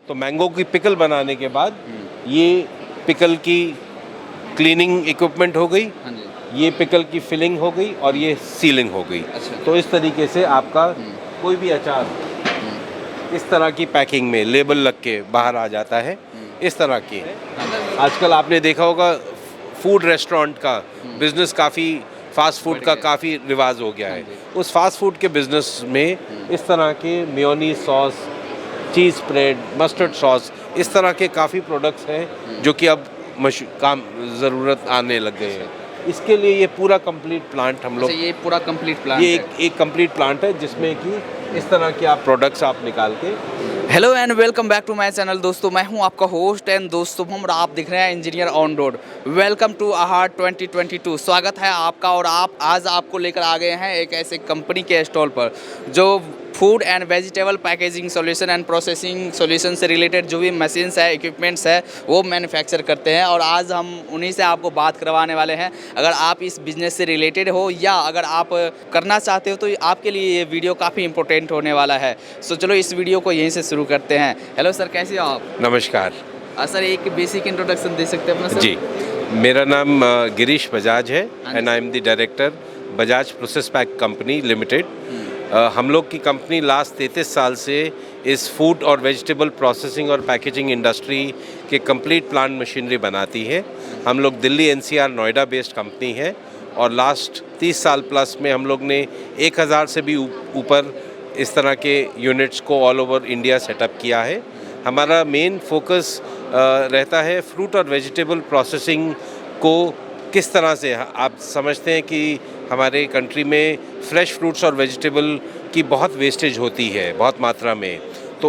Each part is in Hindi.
तो मैंगो की पिकल बनाने के बाद ये पिकल की क्लीनिंग इक्विपमेंट हो गई, हाँ जी। ये पिकल की फिलिंग हो गई और ये सीलिंग हो गई। अच्छा। तो इस तरीके से आपका कोई भी अचार इस तरह की पैकिंग में लेबल लग के बाहर आ जाता है। इस तरह की आजकल आपने देखा होगा फूड रेस्टोरेंट का बिजनेस काफ़ी, फास्ट फूड का काफ़ी रिवाज हो गया है। उस फास्ट फूड के बिजनेस में इस तरह के मेयोनीज सॉस, चीज़ स्प्रेड, मस्टर्ड सॉस, इस तरह के काफ़ी प्रोडक्ट्स हैं जो कि अब काम ज़रूरत आने लग गए हैं। इसके लिए ये पूरा कंप्लीट प्लांट हम लोग, ये पूरा कंप्लीट प्लांट ये एक कंप्लीट प्लांट है जिसमें कि इस तरह के आप प्रोडक्ट्स आप निकाल के। Hello and welcome back to my channel दोस्तों, मैं हूं आपका होस्ट एंड दोस्तों हम आप दिख रहे हैं engineer on road. Welcome to Aahar 2022। स्वागत है आपका। और आज आपको लेकर आ गए हैं एक ऐसे कंपनी के स्टॉल पर जो food and vegetable packaging solution and processing solution से रिलेटेड जो भी मशीन्स है, इक्विपमेंट्स है, वो मैन्युफैक्चर करते हैं। और आज हम उन्हीं से आपको बात करवाने वाले हैं। अगर आप इस बिज़नेस से रिलेटेड हो या अगर आप करना चाहते हो तो आपके लिए ये वीडियो काफ़ी इंपॉर्टेंट होने वाला है। सो चलो इस वीडियो को यहीं से शुरू करते हैं। हेलो सर, कैसे हो आप? नमस्कार सर, एक बेसिक इंट्रोडक्शन दे सकते हैं अपना सर? जी, मेरा नाम गिरीश बजाज है and I am the director Bajaj process pack company limited. हम लोग की कंपनी लास्ट 33 साल से इस फूड और वेजिटेबल प्रोसेसिंग और पैकेजिंग इंडस्ट्री के कंप्लीट प्लांट मशीनरी बनाती है। हम लोग Delhi NCR Noida based company है और लास्ट 30 साल प्लस में हम लोग ने 1000 से भी ऊपर इस तरह के यूनिट्स को ऑल ओवर इंडिया सेटअप किया है। हमारा मेन फोकस रहता है फ्रूट और वेजिटेबल प्रोसेसिंग को किस तरह से, आप समझते हैं कि हमारे कंट्री में फ्रेश फ्रूट्स और वेजिटेबल की बहुत वेस्टेज होती है, बहुत मात्रा में। तो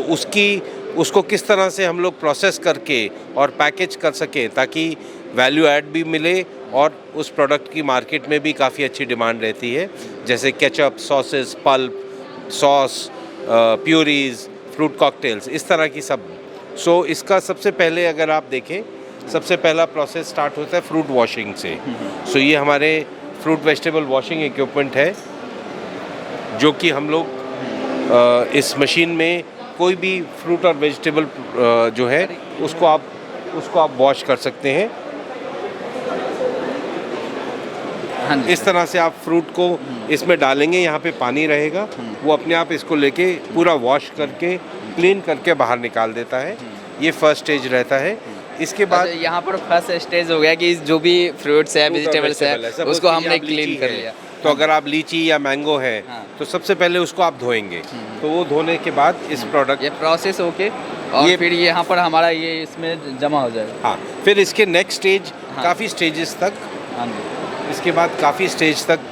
उसको किस तरह से हम लोग प्रोसेस करके और पैकेज कर सकें ताकि वैल्यू ऐड भी मिले और उस प्रोडक्ट की मार्केट में भी काफ़ी अच्छी डिमांड रहती है, जैसे ketchup, sauces, pulp, sauce, purees, fruit cocktails, इस तरह की सब। सो इसका सबसे पहले अगर आप देखें, सबसे पहला प्रोसेस स्टार्ट होता है फ्रूट वॉशिंग से। सो ये हमारे फ्रूट वेजिटेबल वॉशिंग इक्विपमेंट है जो कि हम लोग इस मशीन में कोई भी फ्रूट और वेजिटेबल जो है उसको आप वॉश कर सकते हैं। हाँ जी। इस तरह से आप फ्रूट को इसमें डालेंगे, यहाँ पे पानी रहेगा, वो अपने आप इसको लेके पूरा वॉश करके क्लीन करके बाहर निकाल देता है। ये फर्स्ट स्टेज रहता है। इसके बाद यहाँ पर फर्स्ट स्टेज हो गया कि जो भी फ्रूट्स है, वेजिटेबल्स है, उसको हमने क्लीन कर लिया। तो अगर आप लीची या मैंगो है तो सबसे पहले उसको आप धोएंगे। तो वो धोने के बाद इस प्रोडक्ट ये प्रोसेस होके और फिर यहाँ पर हमारा ये इसमें जमा हो जाएगा। हाँ, फिर इसके नेक्स्ट स्टेज काफ़ी स्टेजेस तक, इसके बाद काफ़ी स्टेज तक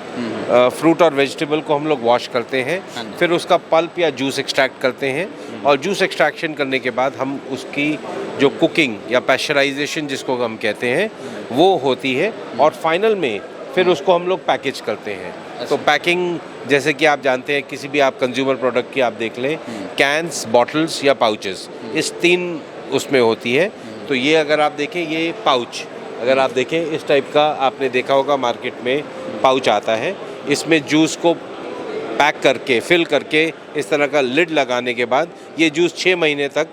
फ्रूट और वेजिटेबल को हम लोग वॉश करते हैं। फिर उसका पल्प या जूस एक्सट्रैक्ट करते हैं और जूस एक्सट्रैक्शन करने के बाद हम उसकी जो कुकिंग या पैस्चराइजेशन जिसको हम कहते हैं वो होती है और फाइनल में फिर उसको हम लोग पैकेज करते हैं। तो पैकिंग, जैसे कि आप जानते हैं किसी भी आप कंज्यूमर प्रोडक्ट की आप देख लें, कैंस, बॉटल्स या पाउचेस, इस 3 उसमें होती है। तो ये अगर आप देखें, ये पाउच अगर आप देखें इस टाइप का आपने देखा होगा मार्केट में पाउच आता है। इसमें जूस को पैक करके फिल करके इस तरह का लिड लगाने के बाद ये जूस 6 महीने तक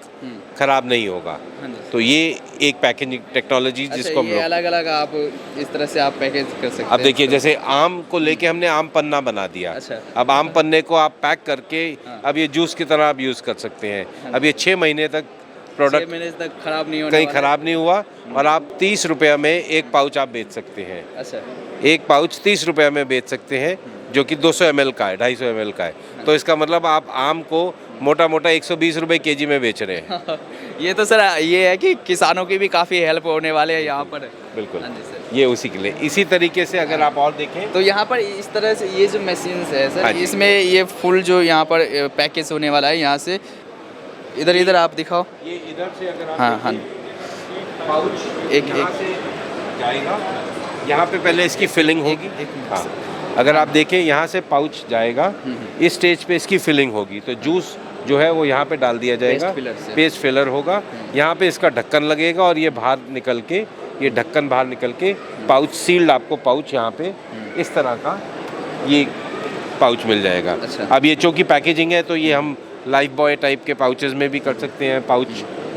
ख़राब नहीं होगा। तो ये एक पैकेजिंग टेक्नोलॉजी जिसको हम लोग अलग अलग आप इस तरह से आप पैकेज कर सकते हैं। अब देखिए, जैसे आम को लेके हमने आम पन्ना बना दिया। अब आम पन्ने को आप पैक करके अब ये जूस की तरह आप यूज़ कर सकते हैं। अब ये 6 महीने तक प्रोडक्ट 6 महीने तक खराब नहीं होने कहीं वाला। ख़राब नहीं हुआ और आप 30 रुपये में एक पाउच आप बेच सकते हैं। अच्छा, एक पाउच 30 रुपये में बेच सकते हैं जो कि 200 ml का है, 250 ml का है। तो इसका मतलब आप आम को मोटा 120 रुपये केजी में बेच रहे हैं। ये तो सर ये है कि किसानों की भी काफ़ी हेल्प होने वाले हैं यहाँ पर। बिल्कुल, हाँ जी सर। ये उसी के लिए। इसी तरीके से अगर आप और देखें तो यहाँ पर इस तरह से ये जो मशीन्स है हाँ सर, जी। इसमें ये फुल जो यहाँ पर पैकेज होने वाला है, यहाँ से इधर आप दिखाओ। ये इधर से अगर आप हाँ, देखें, पाउच एक यहाँ से जाएगा, यहाँ पे पहले इसकी फिलिंग होगी। हाँ, अगर आप देखें यहाँ से पाउच जाएगा, इस स्टेज पे इसकी फिलिंग होगी। तो जूस जो है वो यहाँ पे डाल दिया जाएगा, पेस्ट फिलर होगा, यहाँ पे इसका ढक्कन लगेगा और ये बाहर निकल के, ये ढक्कन बाहर निकल के पाउच सील्ड, आपको पाउच यहाँ पे इस तरह का ये पाउच मिल जाएगा। अच्छा। अब ये चूँकि पैकेजिंग है तो ये हम लाइफ बॉय टाइप के पाउचेस में भी कर सकते हैं, पाउच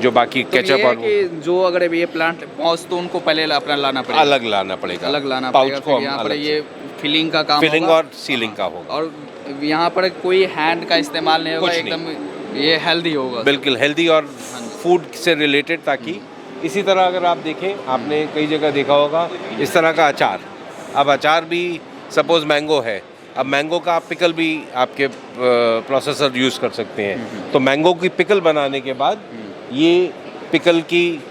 जो बाकी तो केचप ये है और कि जो अगर ये प्लांट पहुँच तो उनको पहले अपना लाना पड़ेगा, अलग लाना पड़ेगा, अलग लाना पाउच पड़ेगा, को फिर हम यहाँ पर अलग ये फिलिंग का काम फिलिंग होगा और सीलिंग का होगा। और यहाँ पर कोई हैंड का इस्तेमाल नहीं होगा, कुछ नहीं। एकदम ये हेल्दी होगा। बिल्कुल हेल्दी और फूड से रिलेटेड, ताकि इसी तरह अगर आप देखें, आपने कई जगह देखा होगा इस तरह का अचार। अब अचार भी सपोज मैंगो है, अब मैंगो का आप पिकल भी आपके प्रोसेसर यूज़ कर सकते हैं। तो मैंगो की पिकल बनाने के बाद ये पिकल की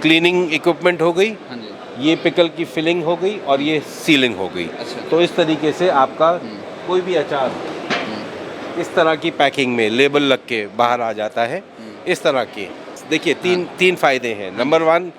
क्लीनिंग इक्विपमेंट हो गई, हाँ जी, ये पिकल की फिलिंग हो गई और ये सीलिंग हो गई। अच्छा। तो इस तरीके से आपका कोई भी अचार इस तरह की पैकिंग में लेबल लग के बाहर आ जाता है। इस तरह के देखिए तीन फायदे हैं। नंबर 1,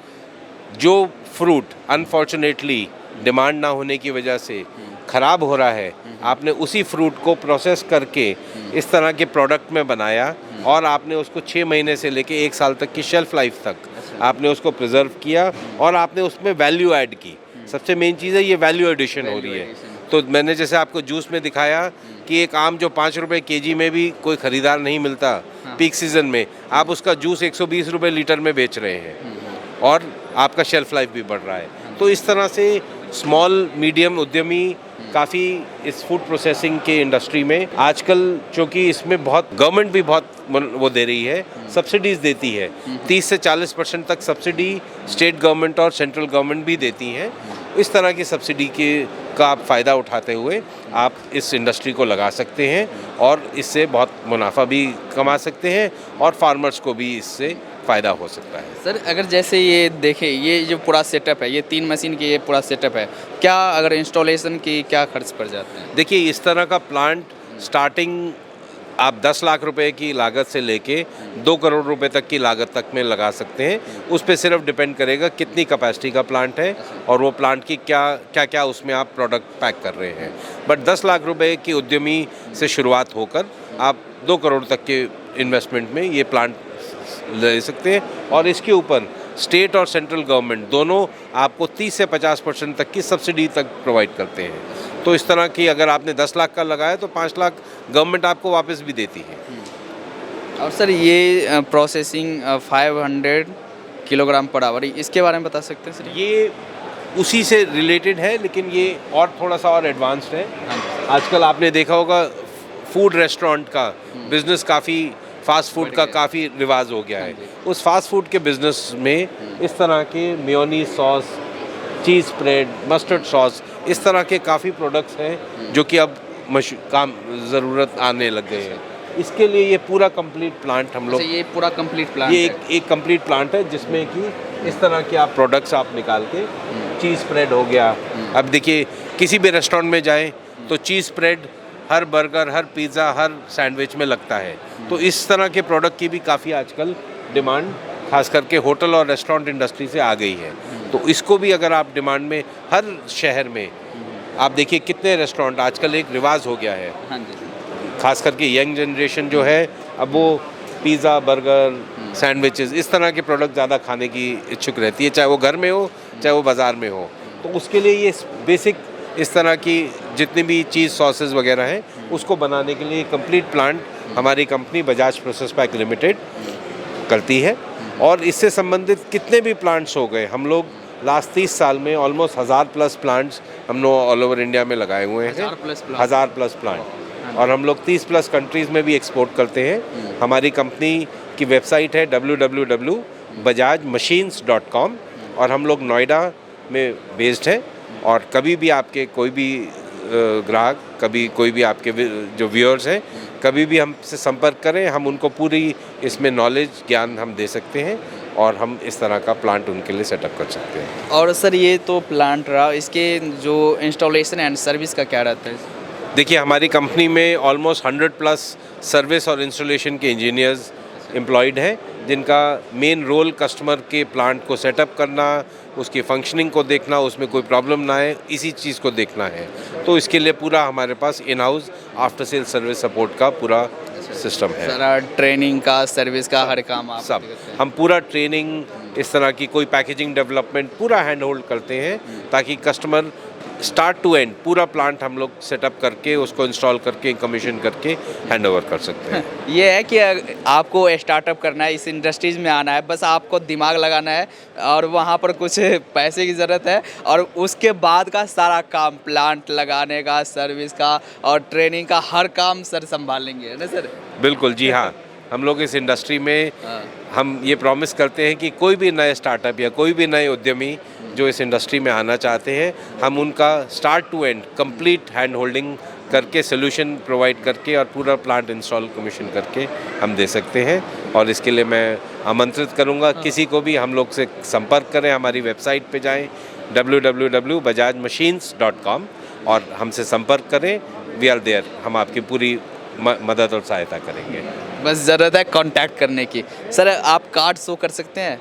जो फ्रूट अनफॉर्चुनेटली डिमांड ना होने की वजह से ख़राब हो रहा है, आपने उसी फ्रूट को प्रोसेस करके इस तरह के प्रोडक्ट में बनाया और आपने उसको 6 महीने से लेके 1 साल तक की शेल्फ लाइफ तक आपने उसको प्रिजर्व किया और आपने उसमें वैल्यू ऐड की। सबसे मेन चीज़ है ये वैल्यू एडिशन हो रही है। तो मैंने जैसे आपको जूस में दिखाया कि एक आम जो 5 रुपए केजी में भी कोई ख़रीदार नहीं मिलता, पीक सीज़न में आप उसका जूस 120 रुपए लीटर में बेच रहे हैं और आपका शेल्फ लाइफ भी बढ़ रहा है। तो इस तरह से स्मॉल मीडियम उद्यमी काफ़ी इस फूड प्रोसेसिंग के इंडस्ट्री में आजकल, चूँकि इसमें बहुत गवर्नमेंट भी बहुत वो दे रही है, सब्सिडीज़ देती है। 30 से 40% तक सब्सिडी स्टेट गवर्नमेंट और सेंट्रल गवर्नमेंट भी देती हैं। इस तरह की सब्सिडी का आप फ़ायदा उठाते हुए आप इस इंडस्ट्री को लगा सकते हैं और इससे बहुत मुनाफा भी कमा सकते हैं और फार्मर्स को भी इससे फ़ायदा हो सकता है। सर अगर जैसे ये देखें, ये जो पूरा सेटअप है, ये 3 मशीन की ये पूरा सेटअप है, क्या अगर इंस्टॉलेशन की क्या खर्च पड़ जाते हैं? देखिए इस तरह का प्लांट स्टार्टिंग आप 10 लाख रुपए की लागत से लेके 2 करोड़ रुपए तक की लागत तक में लगा सकते हैं। उस पे सिर्फ डिपेंड करेगा कितनी कैपेसिटी का प्लांट है और वो प्लांट की क्या उसमें आप प्रोडक्ट पैक कर रहे हैं। बट 10 लाख रुपए की उद्यमी से शुरुआत होकर आप 2 करोड़ तक के इन्वेस्टमेंट में ये प्लांट ले सकते हैं और इसके ऊपर स्टेट और सेंट्रल गवर्नमेंट दोनों आपको 30 से 50% तक की सब्सिडी तक प्रोवाइड करते हैं। तो इस तरह की अगर आपने 10 लाख का लगाया तो 5 लाख गवर्नमेंट आपको वापस भी देती है। और सर ये प्रोसेसिंग 500 किलोग्राम पर आवर, इसके बारे में बता सकते हैं सर? ये उसी से रिलेटेड है, लेकिन ये और थोड़ा सा और एडवांस्ड है। आजकल आपने देखा होगा फूड रेस्टोरेंट का बिजनेस, काफ़ी फास्ट फूड का काफ़ी रिवाज हो गया है। उस फास्ट फूड के बिजनेस में इस तरह के मेयोनीज सॉस, चीज़ स्प्रेड, मस्टर्ड सॉस, इस तरह के काफ़ी प्रोडक्ट्स हैं जो कि अब काम ज़रूरत आने लग गए हैं। इसके लिए ये पूरा कंप्लीट प्लांट हम लोग, ये पूरा कंप्लीट प्लांट ये एक कंप्लीट प्लांट है जिसमें कि इस तरह के आप प्रोडक्ट्स आप निकाल के, चीज़ स्प्रेड हो गया। अब देखिए किसी भी रेस्टोरेंट में जाएं तो चीज़ स्प्रेड हर बर्गर, हर पिज़्ज़ा, हर सैंडविच में लगता है। तो इस तरह के प्रोडक्ट की भी काफ़ी आजकल डिमांड खास करके होटल और रेस्टोरेंट इंडस्ट्री से आ गई है। तो इसको भी अगर आप डिमांड में, हर शहर में आप देखिए कितने रेस्टोरेंट आजकल एक रिवाज हो गया है। हाँ जी। खास करके यंग जनरेशन जो है, अब वो पिज़्ज़ा, बर्गर, सैंडविचेस, इस तरह के प्रोडक्ट ज़्यादा खाने की इच्छुक रहती है, चाहे वो घर में हो चाहे वो बाज़ार में हो। तो उसके लिए ये बेसिक इस तरह की जितनी भी चीज़ सॉसेस वगैरह हैं उसको बनाने के लिए कंप्लीट प्लांट हमारी company Bajaj process pack limited करती है। और इससे संबंधित कितने भी प्लांट्स हो गए, हम लोग लास्ट 30 साल में ऑलमोस्ट 1000+ प्लांट्स हम लोग ऑल ओवर इंडिया में लगाए हुए हैं। 1000+ प्लांट, और हम लोग 30+ कंट्रीज़ में भी एक्सपोर्ट करते हैं। हमारी कंपनी की वेबसाइट है www.bajajmachines.com और हम लोग नोएडा में बेस्ड हैं। और कभी भी आपके कोई भी ग्राहक, कभी कोई भी आपके जो व्यूअर्स हैं, कभी भी हमसे संपर्क करें, हम उनको पूरी इसमें नॉलेज, ज्ञान हम दे सकते हैं और हम इस तरह का प्लांट उनके लिए सेटअप कर सकते हैं। और सर ये तो प्लांट रहा, इसके जो इंस्टॉलेशन एंड सर्विस का क्या रहता है? देखिए हमारी कंपनी में ऑलमोस्ट 100+ सर्विस और इंस्टॉलेशन के इंजीनियर्स एम्प्लॉयड हैं, जिनका मेन रोल कस्टमर के प्लांट को सेटअप करना, उसकी फंक्शनिंग को देखना, उसमें कोई प्रॉब्लम ना आए, इसी चीज़ को देखना है। तो इसके लिए पूरा हमारे पास in house after sale service support का पूरा सिस्टम है। सारा ट्रेनिंग का, सर्विस का, हर काम आप सब हम पूरा ट्रेनिंग, इस तरह की कोई पैकेजिंग डेवलपमेंट पूरा हैंड होल्ड करते हैं ताकि कस्टमर स्टार्ट टू एंड पूरा प्लांट हम लोग सेटअप करके उसको इंस्टॉल करके कमीशन करके हैंड ओवर कर सकते हैं। ये है कि आपको स्टार्टअप करना है, इस इंडस्ट्रीज़ में आना है, बस आपको दिमाग लगाना है और वहाँ पर कुछ पैसे की ज़रूरत है और उसके बाद का सारा काम, प्लांट लगाने का, सर्विस का और ट्रेनिंग का हर काम सर संभाल लेंगे, है ना सर? बिल्कुल जी हाँ, हम लोग इस इंडस्ट्री में हम ये प्रॉमिस करते हैं कि कोई भी नए स्टार्टअप या कोई भी नए उद्यमी जो इस इंडस्ट्री में आना चाहते हैं, हम उनका start to end complete hand holding करके सोल्यूशन प्रोवाइड करके और पूरा प्लांट इंस्टॉल कमीशन करके हम दे सकते हैं। और इसके लिए मैं आमंत्रित करूंगा किसी को भी हम लोग से संपर्क करें, हमारी वेबसाइट पे जाएं www.bajajmachines.com और हमसे संपर्क करें। वी आर देयर, हम आपकी पूरी मदद और सहायता करेंगे। बस ज़रूरत है कांटेक्ट करने की। सर आप कार्ड शो कर सकते हैं?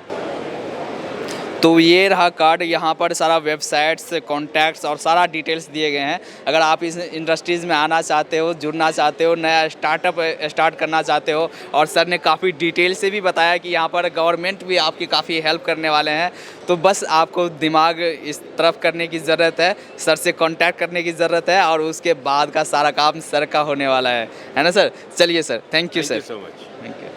तो ये रहा कार्ड, यहाँ पर सारा वेबसाइट्स, कॉन्टैक्ट्स और सारा डिटेल्स दिए गए हैं। अगर आप इस इंडस्ट्रीज़ में आना चाहते हो, जुड़ना चाहते हो, नया स्टार्टअप स्टार्ट करना चाहते हो, और सर ने काफ़ी डिटेल से भी बताया कि यहाँ पर गवर्नमेंट भी आपकी काफ़ी हेल्प करने वाले हैं, तो बस आपको दिमाग इस तरफ करने की ज़रूरत है, सर से कॉन्टैक्ट करने की ज़रूरत है और उसके बाद का सारा काम सर का होने वाला है ना सर? चलिए sir, thank you sir. So much. Thank you.